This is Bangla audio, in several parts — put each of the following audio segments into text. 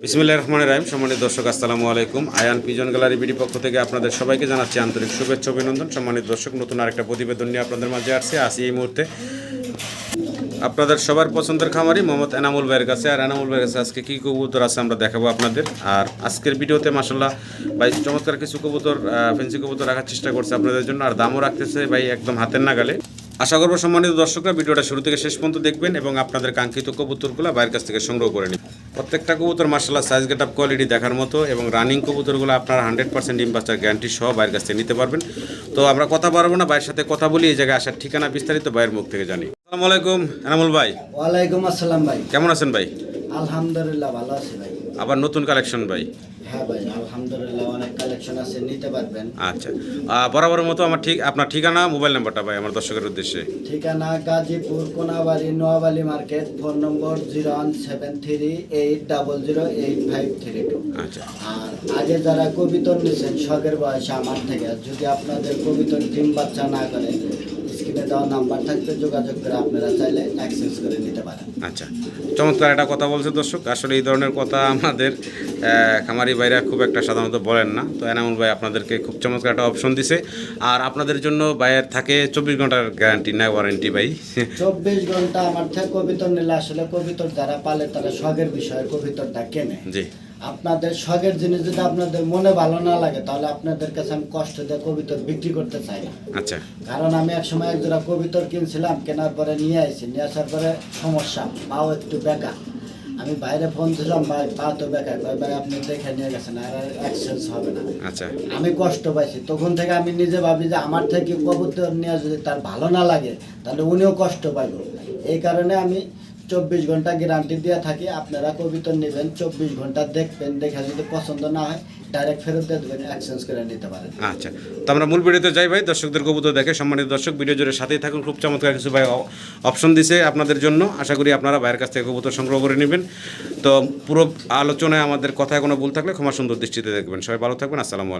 বিসমিল্লাহির রহমানির রহিম। সম্মানিত দর্শক, আসসালামু আলাইকুম। আয়ান পিজন গ্যালারি বিডি পক্ষ থেকে আপনাদের সবাইকে জানাচ্ছি আন্তরিক শুভেচ্ছা অভিনন্দন। সম্মানিত দর্শক, নতুন আরেকটা প্রতিবেদন নিয়ে আপনাদের মাঝে আসি এই মুহূর্তে আপনাদের সবার পছন্দের খামারি মোহাম্মদ এনামুল ভাইয়ের কাছে। আর এনামুল ভাইয়ের কাছে আজকে কী কবুতর আছে আমরা দেখাবো আপনাদের। আর আজকের ভিডিওতে মাশাআল্লাহ ভাই চমৎকার কিছু কবুতর, ফেন্সি কবুতর রাখার চেষ্টা করছে আপনাদের জন্য। আর দামও রাখতেছে ভাই একদম হাতের নাগালে। আশা করবো সম্মানিত দর্শকরা ভিডিওটা শুরু থেকে শেষ পর্যন্ত দেখবেন এবং আপনাদের কাঙ্ক্ষিত কবুতরগুলো ভাইয়ের কাছ থেকে সংগ্রহ করে নিন। প্রত্যেকটা কবুতর মাশাআল্লাহ সাইজ গেট আপ কোয়ালিটি দেখার মতো এবং রানিং কবুতরগুলো আপনারা 100% ডিম বাচ্চার গ্যারান্টি সহ ভাইয়ের কাছ থেকে নিতে পারবেন। তো আমরা কথা বাড়াবো না, ভাইয়ের সাথে কথা বলি, এই জায়গায় আসার ঠিকানা বিস্তারিত ভাইয়ের মুখ থেকে জানি। আসসালামু আলাইকুম এনামুল ভাই। ওয়ালাইকুম আসসালাম ভাই। কেমন আছেন ভাই? আলহামদুলিল্লাহ ভালো আছি ভাই। আবার নতুন কালেকশন ভাই? হ্যাঁ ভাই আলহামদুলিল্লাহ অনেক কালেকশন আছে, নিতে পারবেন। আচ্ছা, বরাবরের মতো আপনার ঠিকানা মোবাইল নাম্বারটা ভাই আমার দর্শকের উদ্দেশ্যে। ঠিকানা গাজীপুর কোনাবাড়ি নোয়াবালি মার্কেট, ফোন নম্বর 01738008532। আচ্ছা, আর আগে যারা কবিতর নিয়েছেন শখের বয়সে আমার থেকে, যদি আপনাদের কবিতর ডিম বাচ্চা না করে স্ক্রিনে দেওয়া নাম্বার থাকতে যোগাযোগ করে আপনারা চাইলে অ্যাক্সেস করে নিতে পারেন। আচ্ছা, চমৎকার একটা কথা বলছে দর্শক। আসলে এই ধরনের কথা আমাদের খামারি ভাইরা খুব একটা সাধারণত বলেন না। তো এনামুল ভাই আপনাদেরকে খুব চমৎকার একটা অপশন দিছে। আর আপনাদের জন্য ভাইয়ের থাকে 24 ঘন্টার গ্যারান্টি না ওয়ারেন্টি ভাই? 24 ঘন্টা আমার থেকে কবিতর নিলে আসলে কবিতর যারা পালে তারা শখের বিষয়ে কবিতরটা কেনে। জি, আপনাদের শখের জিনিস যদি আপনাদের মনে ভালো না লাগে তাহলে আপনাদের কাছে আমি কষ্ট দিয়ে কবিতর বিক্রি করতে চাই না। আচ্ছা, কারণ আমি এক সময় একজোড়া কবিতর কিনছিলাম, কেনার পরে নিয়ে আসি, নিয়ে আসার পরে সমস্যা, পাও একটু বেকা। আমি বাইরে ফোন ছিলাম, ভাই পা তো বেকা, ভাই আপনি দেখে নিয়ে গেছেন আর এক্সচেঞ্জ হবে না। আচ্ছা, আমি কষ্ট পাইছি, তখন থেকে আমি নিজে ভাবি যে আমার থেকে কবুতর নিয়ে যদি তার ভালো না লাগে তাহলে উনিও কষ্ট পাইব। এই কারণে আমি 24 ঘন্টা গ্যারান্টি দিয়ে থাকি। আপনারা কবিতর নেবেন, 24 ঘন্টা দেখবেন, দেখে যদি পছন্দ না হয় ডাইরেক্ট ফেরত দিয়ে দেবেন, এক্সচেঞ্জ করে নিতে পারেন। আচ্ছা, তো আমরা মূল ভিডিওতে যাই ভাই। দর্শকদের কবুতর দেখে সম্মানিত দর্শক ভিডিও জুড়ে সাথেই থাকুন। খুব চমৎকার কিছু ভাই অপশন দিছে আপনাদের জন্য। আশা করি আপনারা ভাইয়ের কাছ থেকে কবুতর সংগ্রহ করে নেবেন। তো পুরো আলোচনায় আমাদের কথায় কোনো ভুল থাকলে ক্ষমা সুন্দর দৃষ্টিতে দেখবেন। সবাই ভালো থাকবেন। আসসালামু আলাইকুম।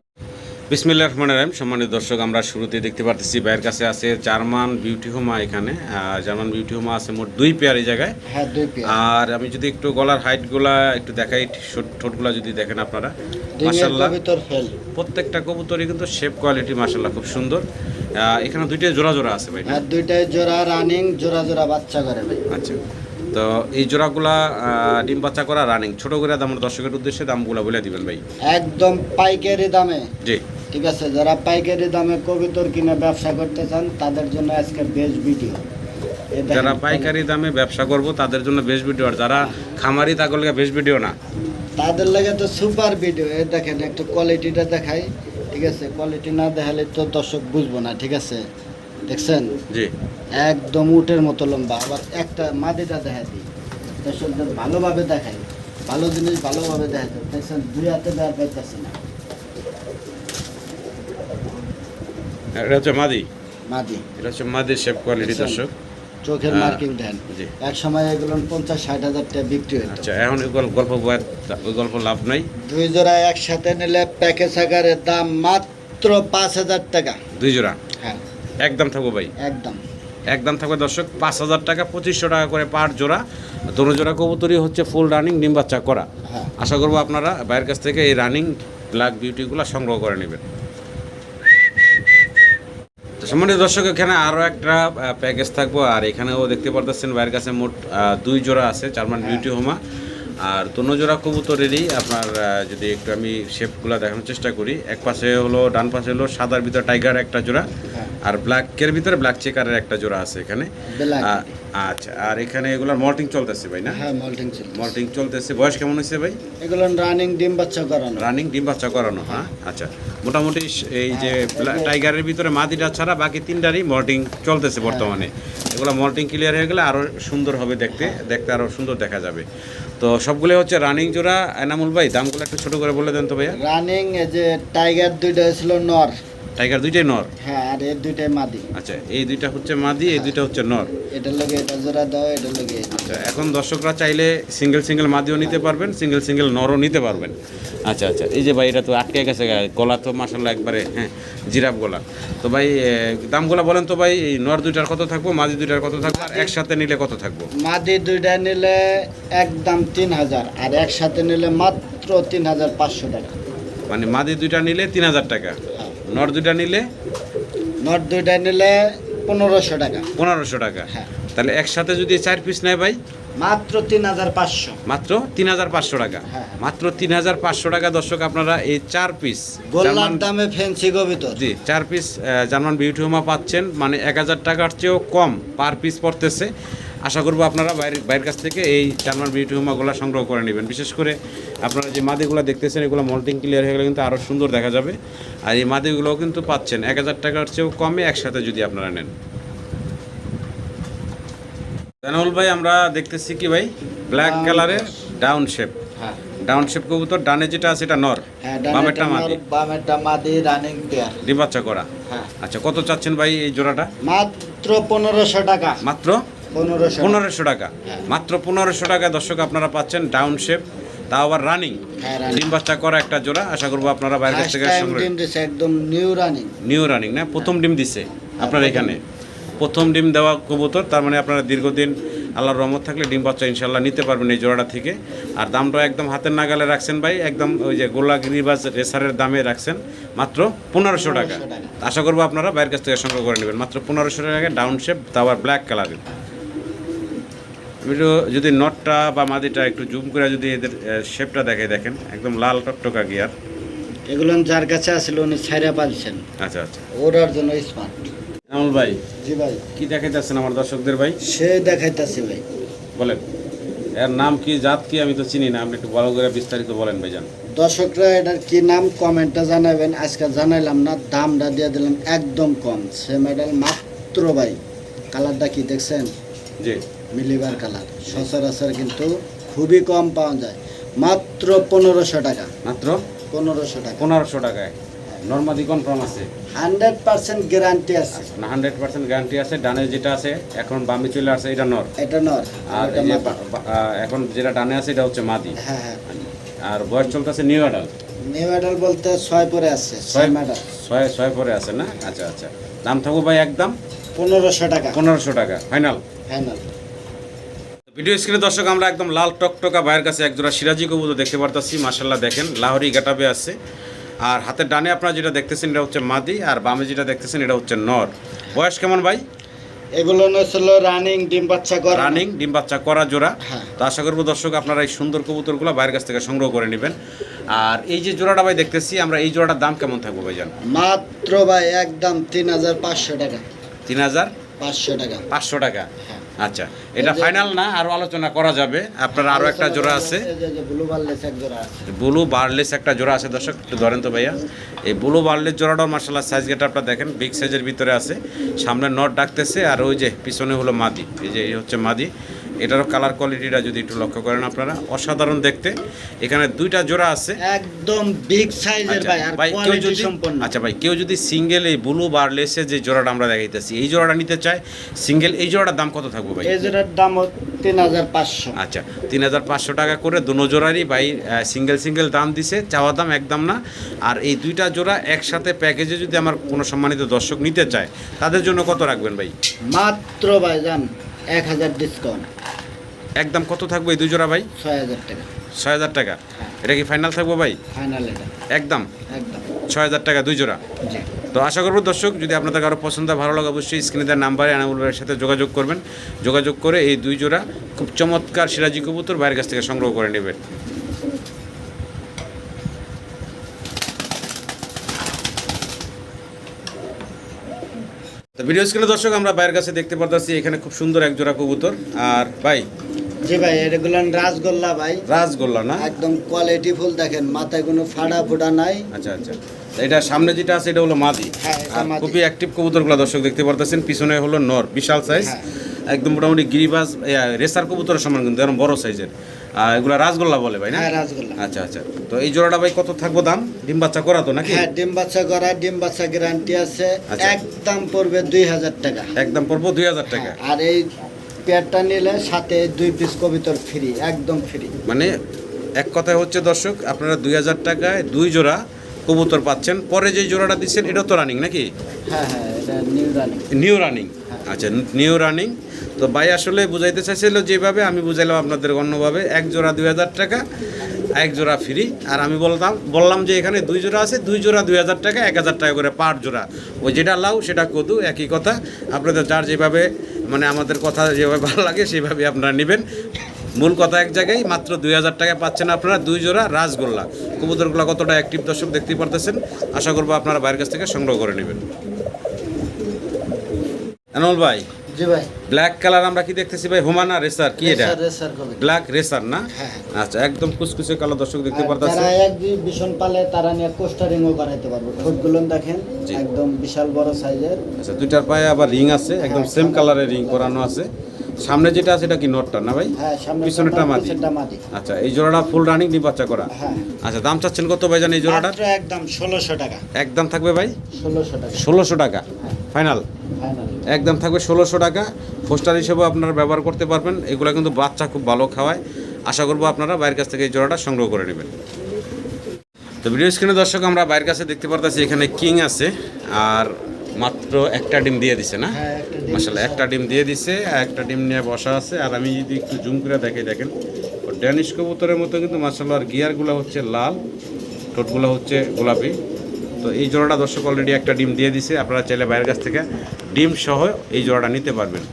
বিসমিল্লাহির রহমানির রহিম। সম্মানিত দর্শক, আমরা শুরুতেই দেখতে পারতেছি ভাইয়ের কাছে আছে জার্মান বিউটি হোমা। এখানে জার্মান বিউটি হোমা আছে মোট 2 পেয়ার এই জায়গায়। হ্যাঁ 2 পেয়ার। আর আমি যদি একটু গলার হাইটগুলা একটু দেখাই, ঠোঁটগুলা যদি দেখেন আপনারা মাশাআল্লাহ কবিতর ফেল প্রত্যেকটা কবুতরই কিন্তু শেপ কোয়ালিটি মাশাআল্লাহ খুব সুন্দর। এখানে দুইটাই জোড়া জোড়া আছে ভাই? হ্যাঁ দুইটাই জোড়া রানিং, জোড়া জোড়া বাচ্চা করে ভাই। আচ্ছা, তো এই জোড়াগুলা ডিম বাচ্চা করা রানিং। ছোট করে দাম দর্শকের উদ্দেশ্যে দামগুলা বলে দিবেন ভাই। একদম পাইকারি দামে। জি, ঠিক আছে, যারা পাইকারি দামে কবিতর কিনে ব্যবসা করতে চান তাদের জন্য আজকে বেস্ট ভিডিও। যারা পাইকারি দামে ব্যবসা করব তাদের জন্য বেস্ট ভিডিও, আর যারা খামারি তাগুলোকে বেস্ট ভিডিও না, তাদের লাগে তো সুপার ভিডিও। এই দেখেন একটু কোয়ালিটিটা দেখাই। ঠিক আছে, কোয়ালিটি না দেখালে তো দর্শক বুঝবো না। ঠিক আছে, দেখছেন? জি, একদম উটের মতো লম্বা। আবার একটা মাদিটা দেখা দিই, দর্শকদের ভালোভাবে দেখাই, ভালো জিনিস ভালোভাবে দেখাতে। দেখছেন, 2 হাতে দেওয়া পাইতেছি না। এটা হচ্ছে মাদি। মাদি, এটা হচ্ছে মাদির শেপ কোয়ালিটি দর্শক। চোখের মার্কিং দেন। জি, এক সময় এগুলো 50-60 হাজার টাকা বিক্রি হতো। আচ্ছা, এখন ওই গল্প লাভ নাই। 2 জোড়া একসাথে নিলে প্যাকেজ আকারের দাম মাত্র 5,000 টাকা। 2 জোড়া হ্যাঁ একদম থাকবো ভাই? একদম থাকবে দর্শক 5,000 টাকা, 2500 টাকা করে পার জোড়া। দোনো জোড়া কবুতরই হচ্ছে ফুল রানিং ডিম বাচ্চা করা। হ্যাঁ। আশা করবো আপনারা ভাইয়ের কাছ থেকে এই রানিং ব্ল্যাক বিউটিগুলো সংগ্রহ করে নেবেন। তো সম্মানিত দর্শক, এখানে আরও একটা প্যাকেজ থাকবো। আর এখানেও দেখতে পারতেছেন ভাইয়ের কাছে মোট 2 জোড়া আছে জার্মান বিউটি হোমা। আর দোনো জোড়া কবুতরেরই আপনার যদি একটু আমি শেপগুলো দেখানোর চেষ্টা করি। এক পাশে হলো, ডান পাশে হলো সাদার ভিতরে টাইগার একটা জোড়া, আর ব্ল্যাকের ভিতরে ব্ল্যাক চেকারের একটা জোড়া আছে এখানে। আচ্ছা, আর এখানে এগুলোর মল্টিং চলতেছে ভাই না? হ্যাঁ মল্টিং চলতেছে। বয়স কেমন হয়েছে ভাই? এগুলো রানিং ডিম বাচ্চা করানো। হ্যাঁ, আচ্ছা, মোটামুটি এই যে টাইগারের ভিতরে মাদিটা ছাড়া বাকি 3টারই মল্টিং চলতেছে বর্তমানে। এগুলো মল্টিং ক্লিয়ার হয়ে গেলে আরও সুন্দর হবে, দেখতে আরও সুন্দর দেখা যাবে। তো সবগুলো হচ্ছে রানিং জোড়া। এনামুল ভাই দামগুলো একটু ছোট করে বলে দেন তো ভাইয়া। রানিং এই যে টাইগার 2টা ছিল নর, টাইগার দুইটাই নর। হ্যাঁ, আর এর দুইটাই মাদি। আচ্ছা, এই দুইটা হচ্ছে মাদি, এই দুইটা হচ্ছে নর। এটার লগে এটা জোড়া দাও, এটার লগে এটা। আচ্ছা, এখন দর্শকরা চাইলে সিঙ্গেল সিঙ্গেল মাদিও নিতে পারবেন, সিঙ্গেল সিঙ্গেল নরও নিতে পারবেন। আচ্ছা আচ্ছা, এই যে ভাই এটা তো আটকে গেছে গলা তো মাশাআল্লাহ একবারে হ্যাঁ জিরাফ গলা। তো ভাই দামগুলো বলেন তো ভাই, এই নর দুইটার কত থাকবো, মাদি দুইটার কত থাকবো, আর একসাথে নিলে কত থাকবো? মাদি দুইটা নিলে একদম 3000, আর একসাথে নিলে মাত্র 3500 টাকা। মানে মাদি দুইটা নিলে 3000 টাকা, নর দুইটা নিলে নট দুইটা নিলে 1500 টাকা। 1500 টাকা। হ্যাঁ। তাহলে একসাথে যদি 4 পিস নেয় ভাই, মাত্র 3500। মাত্র 3500 টাকা। হ্যাঁ। মাত্র 3500 টাকা দর্শক, আপনারা এই 4 পিস গোল্লার দামে ফ্যান্সি কবিতর। জি 4 পিস জার্মান বিউটি হোমা পাচ্ছেন, মানে 1000 টাকার চেয়েও কম পার পিস পড়তেছে। আশা করবো আপনারা বাইরের কাছ থেকে এই জার্মান বিউটি হোমাগুলো সংগ্রহ করে নেবেন। বিশেষ করে আপনারা যে মাদিগুলো দেখতেছেন এগুলো মল্টিং ক্লিয়ার হয়ে গেলে কিন্তু আরও সুন্দর দেখা যাবে। আর এই মাদিগুলোও কিন্তু পাচ্ছেন 1000 টাকার চেয়েও কমে একসাথে যদি আপনারা নেন। জানাউল ভাই, আমরা দেখতেছি কি ভাই, ব্ল্যাক কালারের ডাউন শেপ। হ্যাঁ। ডাউন শেপ কবুতর, ডানে যেটা আছে এটা নর, হ্যাঁ, বামেরটা মাদি, বামেরটা মাদি, রানিং পেয়ার। ডিম বাচ্চা করা। হ্যাঁ। আচ্ছা, কত চাচ্ছেন ভাই এই জোড়াটা? মাত্র 1500 টাকা। মাত্র 1500। 1500 টাকা। হ্যাঁ। মাত্র 1500 টাকা দর্শক আপনারা পাচ্ছেন ডাউন শেপ, তাও আবার রানিং, হ্যাঁ, running। ডিম বাচ্চা করা একটা জোড়া। আশা করবো আপনারা বাইরের কাছ ফার্স্ট থেকে টাইম সংগ্রহ, ডিম দিছে, একদম নিউ রানিং। নিউ রানিং না, প্রথম ডিম দিছে আপনার এখানে, প্রথম ডিম দেওয়া কবুতর। তার মানে আপনারা দীর্ঘদিন আল্লাহর রহমত থাকলে ডিম বাচ্চা ইনশাল্লাহ নিতে পারবেন এই জোড়াটা থেকে। আর দামটা একদম হাতের নাগালে রাখছেন ভাই, একদম ওই যে গোলাগিরিবাজ রেসারের দামে রাখছেন, মাত্র 1500 টাকা। 1500 টাকা। আশা করবো আপনারা বাইরের কাছ থেকে সংগ্রহ করে নেবেন মাত্র 1500 টাকা, ডাউন শেপ, তাও আবার ব্ল্যাক কালারের। আমি একটু যদি নটটা বা মাদিটা একটু জুম করে যদি এদের শেপটা দেখে, দেখেন একদম লাল টকটকা গিয়ার। এগুলো যার কাছে আসলে উনি ছাইরা পালছেন, আচ্ছা আচ্ছা, ওরার জন্য স্মার্ট। আমল ভাই জি ভাই, কি দেখাইতেছেন আমার দর্শকদের ভাই? সে দেখাইতাছি ভাই। বলেন এর নাম কি, জাত কি, আমি তো চিনি না, আপনি একটু ভালো করে বিস্তারিত বলেন ভাইজান। দর্শকরা এটার কি নাম কমেন্টটা জানাবেন, আজকে জানাইলাম না, দামটা দিয়ে দিলাম একদম কম। সে মেডাল মাত্র ভাই, কালারটা কি দেখছেন? জি, মিলিবার কালার, সচরাচর কিন্তু খুবই কম পাওয়া যায়। মাত্র 1500 টাকা। মাত্র 1500 টাকা। 1500 টাকায় নর্মাদি কনফার্ম আছে, 100% গ্যারান্টি আছে। না 100% গ্যারান্টি আছে। ডানে যেটা আছে এখন বামে চলে আসে এটা নর, এটা নর, আর এটা এই যে মাদি। এখন যেটা ডানে আছে এটা হচ্ছে মাদি। হ্যাঁ হ্যাঁ। আর বয়স চলতেছে নিউ অ্যাডাল। নিউ মেডাল বলতে 6 পরে আছে, 6 মেডাল। ছয় পরে আছে না? আচ্ছা আচ্ছা, দাম থাকবো ভাই একদম 1500 টাকা 1500 টাকা ফাইনাল। ফাইনাল। ভিডিও স্ক্রিনে দর্শক আমরা একদম লাল টকটকা ভাইয়ের কাছে একজোড়া সিরাজি কবুতর দেখতে পারতাছি, মাশাল্লাহ দেখেন লাহোরি গেটাবে আছে। আর হাতের ডানে আপনারা যেটা দেখতেছেন এটা হচ্ছে মাদি, আর বামে যেটা দেখতেছেন এটা হচ্ছে নর। বয়স কেমন ভাই? এগুলো ছিল রানিং ডিম বাচ্চা করা। রানিং ডিম বাচ্চা করা জোড়া। হ্যাঁ। তো আশা করবো দর্শক আপনারা এই সুন্দর কবুতরগুলো বাইরের কাছ থেকে সংগ্রহ করে নেবেন। আর এই যে জোড়াটা ভাই দেখতেছি আমরা, এই জোড়াটার দাম কেমন থাকবো ভাইজান? মাত্র ভাই একদম 3500 টাকা। 3500 টাকা। 500 টাকা। হ্যাঁ। আচ্ছা, এটা ফাইনাল না, আরো আলোচনা করা যাবে। আপনার আরো একটা জোড়া আছে, ব্লু বারলেস এক জোড়া আছে। ব্লু বার্লেস একটা জোড়া আছে দর্শক, একটু ধরেন তো ভাইয়া। এই ব্লু বার্লেস জোড়াটাও মার্শাল্লাহ সাইজ গেটা আপনারা দেখেন বিগ সাইজের ভিতরে আছে, সামনে নট ডাকতেছে, আর ওই যে পিছনে হলো মাদি। এই যে এই হচ্ছে মাদি। এটারও কালার কোয়ালিটিটা যদি একটু লক্ষ্য করেন আপনারা, অসাধারণ দেখতে। এখানে দুইটা জোড়া আছে একদম বিগ সাইজের ভাই, আর ভাই কেউ কোয়ালিটি যদি, সম্পন্ন। আচ্ছা ভাই কেউ যদি সিঙ্গেল এই ব্লু বার্লেসে যে জোড়াটা আমরা দেখাইতেছি এই জোড়াটা নিতে চায় সিঙ্গেল, এই জোড়াটার দাম কত থাকবো ভাই? এই জোড়ার দাম 3500। আচ্ছা, 3500 টাকা করে দুনো জোড়ারই ভাই সিঙ্গেল সিঙ্গেল দাম দিছে, চাওয়া দাম একদম না। আর এই দুইটা জোড়া একসাথে প্যাকেজে যদি আমার কোনো সম্মানিত দর্শক নিতে চায় তাদের জন্য কত রাখবেন ভাই? মাত্র ভাই জান 1000 ডিসকাউন্ট। একদম কত থাকবে এই দুই জোড়া ভাই? 6000 টাকা। 6000 টাকা। এটা কি ফাইনাল থাকবো ভাই? ফাইনাল এটা একদম একদম 6000 টাকা দুই জোড়া। জি। তো আশা করবো দর্শক যদি আপনাদের কারো পছন্দ ভালো লাগে অবশ্যই স্ক্রিনে দেওয়ার নাম্বারে আনামুল ভাইয়ের সাথে যোগাযোগ করবেন। যোগাযোগ করে এই দুই জোড়া খুব চমৎকার সিরাজি কবুতর বাইরের কাছ থেকে সংগ্রহ করে নেবেন। তো ভিডিও স্ক্রিনে দর্শক আমরা বাইরের কাছে দেখতে পারতেছি এখানে খুব সুন্দর এক জোড়া কবুতর। আর ভাই জি ভাই, এগুলো রাসগোল্লা ভাই, রাসগোল্লা না? একদম কোয়ালিটি ফুল, দেখেন মাথায় কোনো ফাড়া ফোড়া নাই। আচ্ছা আচ্ছা, এটা সামনে যেটা আছে এটা হলো মাদি। হ্যাঁ, এটা আর মাদি। খুবই অ্যাক্টিভ কবুতরগুলো দর্শক দেখতে পারতেছেন, পিছনে হলো নর, বিশাল সাইজ, হ্যাঁ। একদম মোটামুটি গিরিবাজ রেসার কবুতরের সমান কিন্তু এরকম বড় সাইজের। এগুলা রাজগোল্লা বলে ভাই না? হ্যাঁ রাজগোল্লা। আচ্ছা আচ্ছা, তো এই জোড়াটা ভাই কত থাকবো দাম? ডিম বাচ্চা করা তো নাকি? হ্যাঁ ডিম বাচ্চা করা, ডিম বাচ্চা গ্যারান্টি আছে। আচ্ছা। একদম পড়বে 2000 টাকা। একদম পড়বো 2000 টাকা। আর এই পেয়ারটা নিলে সাথে 2 পিস কবিতর ফ্রি, একদম ফ্রি। মানে এক কথায় হচ্ছে দর্শক, আপনারা 2000 টাকায় 2 জোড়া কবুতর পাচ্ছেন। পরে যে জোড়াটা দিচ্ছেন এটাও তো রানিং নাকি? হ্যাঁ হ্যাঁ, এটা নিউ রানিং। নিউ রানিং, আচ্ছা নিউ রানিং। তো ভাই আসলে বুঝাইতে চাইছিল যেভাবে, আমি বুঝাইলাম আপনাদের অন্যভাবে। এক জোড়া 2000 টাকা, এক জোড়া ফ্রি। আর আমি বললাম যে এখানে 2 জোড়া আছে, 2 জোড়া 2000 টাকা, 1000 টাকা করে পার জোড়া। ওই যেটা লাউ সেটা কদু, একই কথা। আপনাদের যার যেভাবে মানে আমাদের কথা যেভাবে ভালো লাগে সেভাবে আপনারা নেবেন। মূল কথা এক জায়গায়, মাত্র 2000 টাকায় পাচ্ছেন আপনারা 2 জোড়া রাজগোল্লা। কবুতরগুলো কতটা অ্যাক্টিভ দর্শক দেখতেই পারতেছেন। আশা করবো আপনারা বাইরের কাছ থেকে সংগ্রহ করে নেবেন। আনোয়ার ভাই, জি ভাই। ব্ল্যাক কালার আমরা কি দেখতেছি ভাই? হুমানা রেসার কি এটা? রেসার কবিতর। ব্ল্যাক রেসার না? হ্যাঁ। আচ্ছা, একদম কুচকুচে কালো দর্শক দেখতে আর পারতেছে। যারা এক দুই ভীষণ পালে তারা নিয়ে কোস্টারিংও করাইতে পারবে। ঠোঁটগুলো দেখেন জি। একদম বিশাল বড় সাইজের। আচ্ছা, দুইটার পায়ে আবার রিং আছে, একদম সেম কালারের রিং করানো আছে। সামনে যেটা আছে এটা কি নটটা না ভাই? হ্যাঁ সামনে পিছনেরটা মাদি। পিছনেরটা মাদি। আচ্ছা, এই জোড়াটা ফুল রানিং ডিম বাচ্চা করা। হ্যাঁ। আচ্ছা, দাম চাচ্ছেন কত ভাই জানেন এই জোড়াটা? মাত্র একদম 1600 টাকা। একদম থাকবে ভাই 1600 টাকা 1600 টাকা ফাইনাল। ফাইনাল। একদম থাকবে 1600 টাকা। পোস্টার হিসেবেও আপনারা ব্যবহার করতে পারবেন। এগুলো কিন্তু বাচ্চা খুব ভালো খাওয়ায়। আশা করবো আপনারা বাইরের কাছ থেকে এই জোড়াটা সংগ্রহ করে নেবেন। তো ভিডিও স্ক্রিনে দর্শক আমরা বাইরের কাছে দেখতে পারতেছি এখানে কিং আছে, আর মাত্র একটা ডিম দিয়ে দিছে না? হ্যাঁ একটা ডিম। মাশাআল্লাহ, একটা ডিম দিয়ে দিছে, একটা ডিম নিয়ে বসা আছে। আর আমি যদি একটু জুম করে দেখেন, ড্যানিশ কবুতরের মতো কিন্তু মাশাআল্লাহ। আর গিয়ারগুলো হচ্ছে লাল, ঠোঁটগুলো হচ্ছে গোলাপি। তো এই জোড়াটা দর্শক অলরেডি একটা ডিম দিয়ে দিছে। আপনারা চাইলে বাইরের কাছ থেকে ডিম সহ এই জোড়াটা নিতে পারবেন।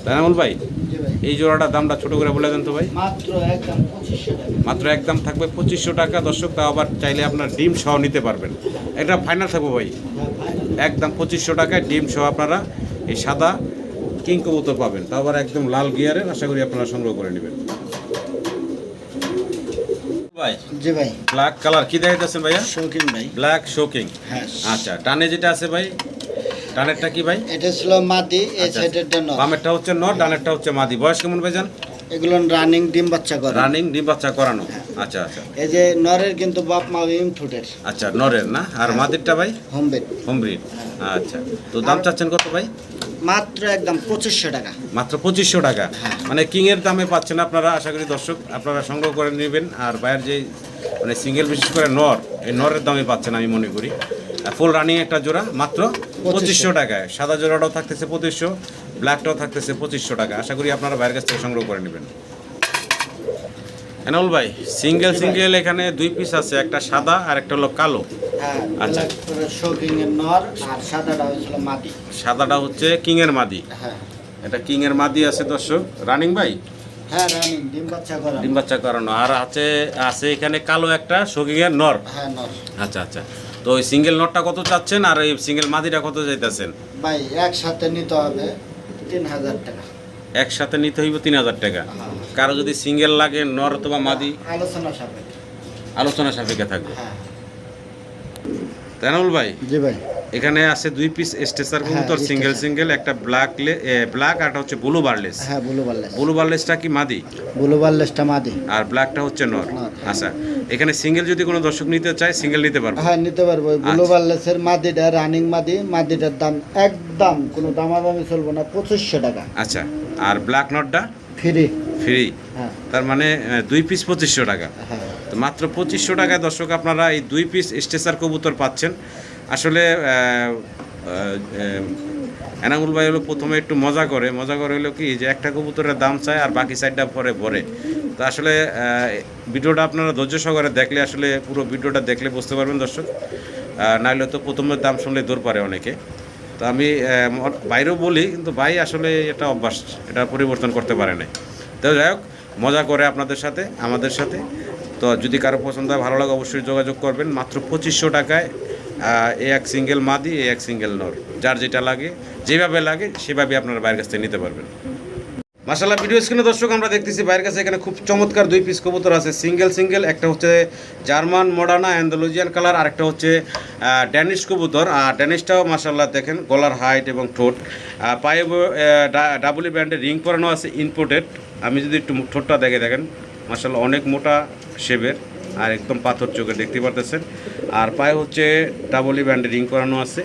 তাই না বল ভাই? জি ভাই। এই জোড়াটার দামটা ছোট করে বলে দেন তো ভাই। মাত্র একদম 2500 টাকা। মাত্র একদম থাকবে 2500 টাকা দর্শক। তাও আবার চাইলে আপনার ডিম সহ নিতে পারবেন। এটা ফাইনাল থাকবো ভাই, হ্যাঁ ফাইনাল। একদম 2500 টাকায় ডিম সহ আপনারা এই সাদা কিং কবুতর পাবেন। তাও আবার একদম লাল গিয়ারের। আশা করি আপনারা সংগ্রহ করে নেবেন। ভাই, জি ভাই। ব্ল্যাক কালার কি দেখাইতেছেন ভাইয়া? শৌখিন ভাই। Black shocking. হ্যাঁ। আচ্ছা, টানে যেটা আছে ভাই, টানেরটা কি ভাই? এটা ছিল মাদি, এই আচ্ছা, সাইডেরটা নর। বামেরটা হচ্ছে নর, ডানেরটা হচ্ছে মাদি। বয়স কেমন ভাইজান? এগুলো রানিং ডিম বাচ্চা করে। রানিং ডিম বাচ্চা করানো। আচ্ছা আচ্ছা এই যে নরের কিন্তু বাপ মা ইনফুটের আচ্ছা, নরের না? আর মাদিরটা ভাই হোম বেড। Home breed. আচ্ছা, তো দাম চাচ্ছেন কত ভাই? মাত্র একদম 2500 টাকা। মাত্র 2500 টাকা। হ্যাঁ। মানে কিংয়ের দামে পাচ্ছেন আপনারা। আশা করি দর্শক আপনারা সংগ্রহ করে নেবেন। আর বাইরের যে মানে সিঙ্গেল, বিশেষ করে নর, এই নরের দামে পাচ্ছেন আমি মনে করি। ফুল রানিং একটা জোড়া মাত্র 2500 টাকায়। সাদা জোড়াটাও থাকতেছে 2500, ব্ল্যাকটাও থাকতেছে 2500 টাকা। আশা করি আপনারা বাইরের কাছ থেকে সংগ্রহ করে নেবেন। এনাউল ভাই, সিঙ্গেল এখানে 2 পিস আছে, একটা সাদা আর একটা হলো কালো। হ্যাঁ আচ্ছা। শৌখিন এর নর আর সাদাটা হয়েছিল মাদি। সাদাটা হচ্ছে কিংয়ের মাদি। হ্যাঁ এটা কিংয়ের মাদি আছে দর্শক। রানিং ভাই? হ্যাঁ রানিং ডিম বাচ্চা করা। ডিম বাচ্চা করানো। আর আছে এখানে কালো একটা শোকিংয়ের নর। হ্যাঁ নর। আচ্ছা আচ্ছা, তো ওই সিঙ্গেল নটটা কত চাচ্ছেন আর এই সিঙ্গেল মাদিটা কত চাইতেছেন? ভাই একসাথে নিতে হবে 3000 টাকা। একসাথে নিতে হইব 3000 টাকা। কারো যদি সিঙ্গেল লাগে নর অথবা মাদি, আলোচনা সাপেক্ষে। আলোচনা সাপেক্ষে থাকবে। হ্যাঁ তাইনুল ভাই, জি ভাই। এখানে আছে 2 পিস স্টেসার কবুতর, হ্যাঁ, সিঙ্গেল স্টেসার। একটা ব্ল্যাক আর একটা হচ্ছে ব্লু বারলেস। হ্যাঁ ব্লু বারলেস। ব্লু বারলেসটা কি মাদি? ব্লু বারলেসটা মাদি আর ব্ল্যাকটা হচ্ছে নর। নর। আচ্ছা, এখানে সিঙ্গেল যদি কোনো দর্শক নিতে চায় সিঙ্গেল নিতে পারবে? হ্যাঁ নিতে পারবো। ব্লু বারলেসের মাদিটা রানিং মাদি, মাদিটার দাম একদম কোনো দামাদামি চলবে না, 2500 টাকা। আচ্ছা, আর ব্ল্যাক নটটা ফ্রি। ফ্রি। হ্যাঁ তার মানে 2 পিস 2500 টাকা। হ্যাঁ তো মাত্র 2500 টাকায় দর্শক আপনারা এই 2 পিস স্টেসার কবুতর পাচ্ছেন। আসলে এনামুল ভাই হলো প্রথমে একটু মজা করে হলো কি যে একটা কবুতরের দাম চায় আর বাকি সাইডটা পরে ভরে। তো আসলে ভিডিওটা আপনারা ধৈর্য সহকারে দেখলে, আসলে পুরো ভিডিওটা দেখলে বুঝতে পারবেন দর্শক। নাহলে তো প্রথমের দাম শুনলে দূর পারে অনেকে। তো আমি বাইরেও বলি, কিন্তু ভাই আসলে এটা অভ্যাস, এটা পরিবর্তন করতে পারে না। তো যাই হোক, মজা করে আপনাদের সাথে, আমাদের সাথে। তো যদি কারো পছন্দ হয়, ভালো লাগে, অবশ্যই যোগাযোগ করবেন। মাত্র 2500 টাকায় এক সিঙ্গেল মাদি, এক সিঙ্গেল নর। যার যেটা লাগে, যেভাবে লাগে সেভাবে আপনারা বাইরের কাছ থেকে নিতে পারবেন। মাশাআল্লাহ, ভিডিও স্ক্রিনে দর্শক আমরা দেখতেছি বাইরের কাছে এখানে খুব চমৎকার 2 পিস কবুতর আছে, সিঙ্গেল। একটা হচ্ছে জার্মান মডার্না অ্যান্ডালুজিয়ান কালার, আর একটা হচ্ছে ড্যানিশ কবুতর। আর ড্যানিশটাও মাশাআল্লাহ দেখেন, গলার হাইট এবং ঠোঁট, পায়ে ডাবলি ব্র্যান্ডের রিং পরানো আছে, ইম্পোর্টেড। আমি যদি একটু ঠোঁটটা দেখেন, মাশাআল্লাহ অনেক মোটা শেপের আর একদম পাথর চোখে দেখতে পারতেছেন। আর পায়ে হচ্ছে ডাবল ব্যান্ডে রিং করানো আছে।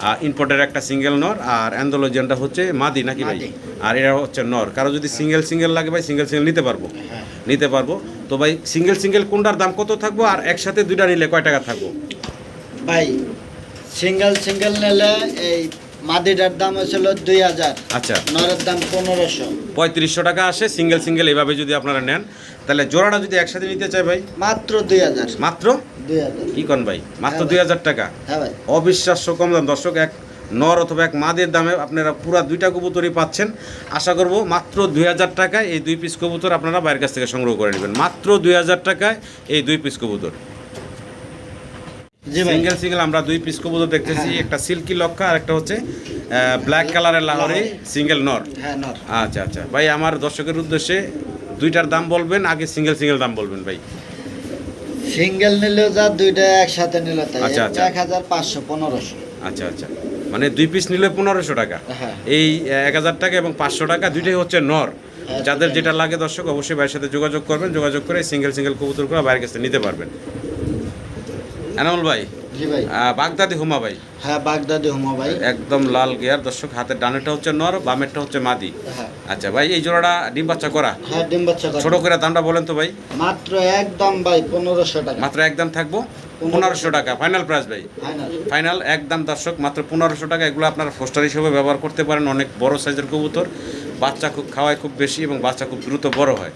আর ইম্পোর্টের একটা সিঙ্গেল নর আর অ্যান্ডোলজিয়ানটা হচ্ছে মাদি নাকি ভাই? মাদি। আর এরা হচ্ছে নর। কারো যদি সিঙ্গেল লাগে ভাই সিঙ্গেল নিতে পারবো, হ্যাঁ নিতে পারবো। তো ভাই সিঙ্গেল কোনটার দাম কত থাকবো আর একসাথে দুইটা নিলে কয় টাকা থাকবো? ভাই, সিঙ্গেল নিলে এই মাদিটার দাম হয়েছিল 2000, আচ্ছা, নরের দাম 1500, 3500 টাকা আসে সিঙ্গেল এভাবে যদি আপনারা নেন। তাহলে জোড়াটা যদি একসাথে নিতে চাই ভাই মাত্র 2000। মাত্র 2000। কি কন ভাই? মাত্র হ্যাঁ ভাই। 2000 টাকা। হ্যাঁ ভাই। অবিশ্বাস্য কম দাম দর্শক। এক নর অথবা এক মাদের দামে আপনারা পুরা দুইটা কবুতরই পাচ্ছেন। আশা করব মাত্র 2000 টাকায় এই 2 পিস কবুতর আপনারা বাইরের কাছ থেকে সংগ্রহ করে নেবেন। মাত্র 2000 টাকায় এই 2 পিস কবুতর। জি ভাই। সিঙ্গেল আমরা 2 পিস কবুতর দেখতেছি, হ্যাঁ। একটা সিল্কি লক্ষা আর একটা হচ্ছে ব্ল্যাক কালারের লাহোরি সিঙ্গেল নর। হ্যাঁ নর। আচ্ছা ভাই, আমার দর্শকের উদ্দেশ্যে দুইটার দাম বলবেন, আগে সিঙ্গেল দাম বলবেন ভাই। সিঙ্গেল নিলেও যা, দুইটা একসাথে নিলে তাই। আচ্ছা, আচ্ছা। 1500, 1500। আচ্ছা মানে 2 পিস নিলে 1500 টাকা। হ্যাঁ। এই 1000 টাকা এবং 500 টাকা দুইটাই হচ্ছে নর। হ্যাঁ, যাদের দুইটাই যেটা লাগে দর্শক অবশ্যই ভাইয়ের সাথে যোগাযোগ করবেন, যোগাযোগ করে সিঙ্গেল কবুতরগুলো বাইরের কাছে নিতে পারবেন। এনামুল ভাই, জি ভাই। বাগদাদি হুমা ভাই, হ্যাঁ বাগদাদি হুমা ভাই। একদম লাল গিয়ার দর্শক, হাতের ডানেরটা হচ্ছে নর, বামেরটা হচ্ছে মাদি। হ্যাঁ। আচ্ছা ভাই, এই জোড়াটা ডিম বাচ্চা করা? হ্যাঁ ডিম বাচ্চা করে। ছোট করে দামটা বলেন তো ভাই। মাত্র একদম ভাই 1500 টাকা। মাত্র একদম থাকবো 1500 টাকা ফাইনাল প্রাইস ভাই। ফাইনাল। ফাইনাল একদম দর্শক মাত্র 1500 টাকা। এগুলো আপনারা ফোস্টার হিসেবে ব্যবহার করতে পারেন। অনেক বড় সাইজের কবুতর, বাচ্চা খুব খাওয়ায় খুব বেশি এবং বাচ্চা খুব দ্রুত বড় হয়।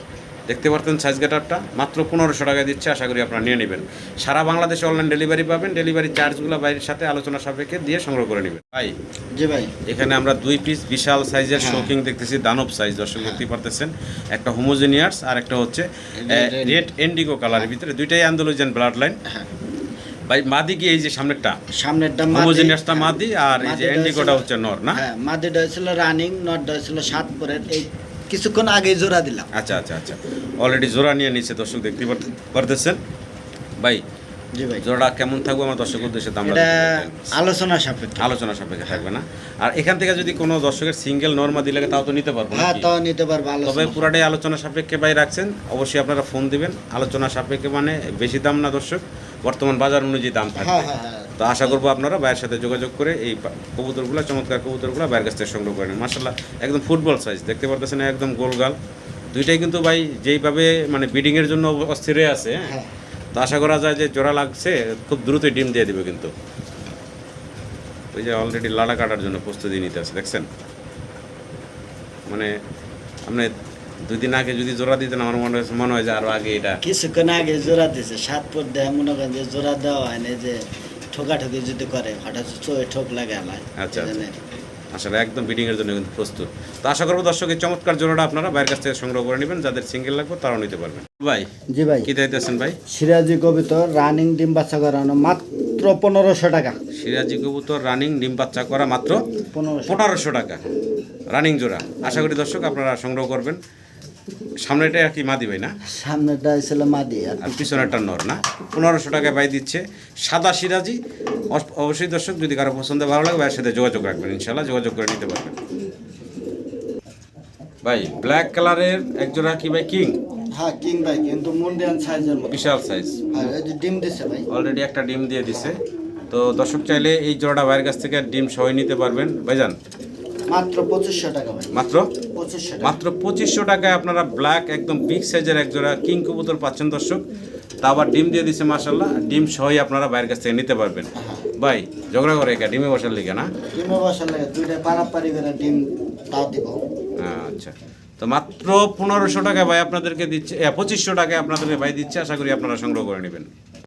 দেখতে পারতেন সাইজ গেটারটা মাত্র 1500 টাকায় দিচ্ছে। আশা করি আপনারা নিয়ে নেবেন। সারা বাংলাদেশে অনলাইন ডেলিভারি পাবেন। ডেলিভারি চার্জগুলো বাইরের সাথে আলোচনা সাপেক্ষে দিয়ে সংগ্রহ করে নেবেন ভাই। জি ভাই। এখানে আমরা 2 পিস বিশাল সাইজের হ্যাঁ। শৌকিং দেখতেছি, দানব সাইজ দর্শক দেখতে পারতেছেন। একটা হোমোজেনিয়াস আর একটা হচ্ছে রেড ইন্ডিগো কালারের ভিতরে, দুইটাই আন্দোলন ব্লাড লাইন। হ্যাঁ। ভাই মাদি কি এই যে সামনেরটা? সামনেরটা মাদি। হোমোজেনিয়াসটা মাদি আর এই যে মাদিটা ইন্ডিগোটা হচ্ছে- হচ্ছে নর না? হ্যাঁ মাদিটা হয়েছিল রানিং, নটটা হয়েছিল 7 পরের। এই কিছুক্ষণ আগে জোড়া দিলাম। আচ্ছা অলরেডি জোড়া নিয়ে নিচ্ছে দর্শক দেখতে পারতেছেন ভাই। জি ভাই। জোড়া কেমন থাকবে আমার দর্শক উদ্দেশ্যে দাম এটা আলোচনা সাপেক্ষে। আলোচনা সাপেক্ষে থাকবে না? আর এখান থেকে যদি কোনো দর্শকের সিঙ্গেল নরমাদি লাগে তাও তো নিতে পারবো হ্যাঁ নাকি? তাও নিতে পারবো। তবে আলোচনা পুরাটাই আলোচনা সাপেক্ষে ভাই রাখছেন। অবশ্যই আপনারা ফোন দিবেন। আলোচনা সাপেক্ষে মানে বেশি দাম না দর্শক, বর্তমান বাজার অনুযায়ী দাম থাকবে। হ্যাঁ। তো আশা করবো আপনারা ভাইয়ের সাথে যোগাযোগ করে এই কবুতরগুলো, চমৎকার কবুতরগুলো ভাইয়ের কাছ থেকে সংগ্রহ করেন। মাশাআল্লাহ একদম ফুটবল সাইজ দেখতে পারতেছেন, একদম গোলগাল। দুইটাই কিন্তু ভাই যেইভাবে মানে ব্রিডিংয়ের জন্য অস্থির হয়ে আছে। হ্যাঁ। তো আশা করা যায় যে জোড়া লাগছে খুব দ্রুতই ডিম দিয়ে দিবে কিন্তু। ওই যে অলরেডি লাড়া কাটার জন্য প্রস্তুতি নিতে আছে দেখছেন। মানে আপনি 2 দিন আগে যদি জোড়া দিতেন আমার মনে হয় যে আরো আগে এটা। কিছুক্ষণ আগে জোড়া দিছে 7 পর দেয়, মনে করেন যে জোড়া দেওয়া হয় না, যে ঠোকাঠুকি যদি করে হঠাৎ চোখে ঠোক লাগে আমার। আচ্ছা। আসলে একদম ব্রিডিংয়ের জন্য কিন্তু প্রস্তুত। তো আশা করবো দর্শক এই চমৎকার জোড়াটা আপনারা বাইরের কাছ থেকে সংগ্রহ করে নেবেন। যাদের সিঙ্গেল লাগবে তারাও নিতে পারবেন ভাই। জি ভাই। কি চাইতেছেন ভাই? সিরাজি কবিতর রানিং ডিম বাচ্চা করানো মাত্র 1500 টাকা। সিরাজি কবুতর রানিং ডিম বাচ্চা করা মাত্র 1500। 1500 টাকা রানিং জোড়া। আশা করি দর্শক আপনারা সংগ্রহ করবেন। সামনেটা কি মাদি ভাই না? সামনেটা ছিল মাদি আর পিছনেরটা নর না? 1500 টাকায় ভাই দিচ্ছে সাদা সিরাজি। অবশ্যই দর্শক যদি কারো পছন্দ ভালো লাগে ভাইয়ের সাথে যোগাযোগ রাখবেন, ইনশাল্লাহ যোগাযোগ করে নিতে পারবেন ভাই। ব্ল্যাক কালারের এক জোড়া কি ভাই কিং? হ্যাঁ কিং ভাই, কিন্তু মুন্ডিয়ান সাইজের মতো। বিশাল সাইজ। আর এই যে ডিম দিছে ভাই। অলরেডি একটা ডিম দিয়ে দিছে। তো দর্শক চাইলে এই জোড়াটা ভাইয়ের কাছ থেকে ডিম সহ নিতে পারবেন ভাইজান। মাত্র 2500 টাকা ভাই। মাত্র 2500 টাকা। মাত্র 2500 টাকায় আপনারা ব্ল্যাক একদম বিগ সাইজের এক জোড়া কিং কবুতর পাচ্ছেন দর্শক। তা আবার ডিম দিয়ে দিছে মাশাআল্লাহ। ডিম সহই আপনারা বাইরের কাছ থেকে নিতে পারবেন ভাই। ঝগড়া করে একা ডিমে বসার লিগে না? ডিমে বসার লাগে দুইটা পারাপারি করে ডিম তাও দিব। আচ্ছা, তো মাত্র 1500 টাকায় ভাই আপনাদেরকে দিচ্ছে, 2500 টাকায় আপনাদেরকে ভাই দিচ্ছে। আশা করি আপনারা সংগ্রহ করে নেবেন।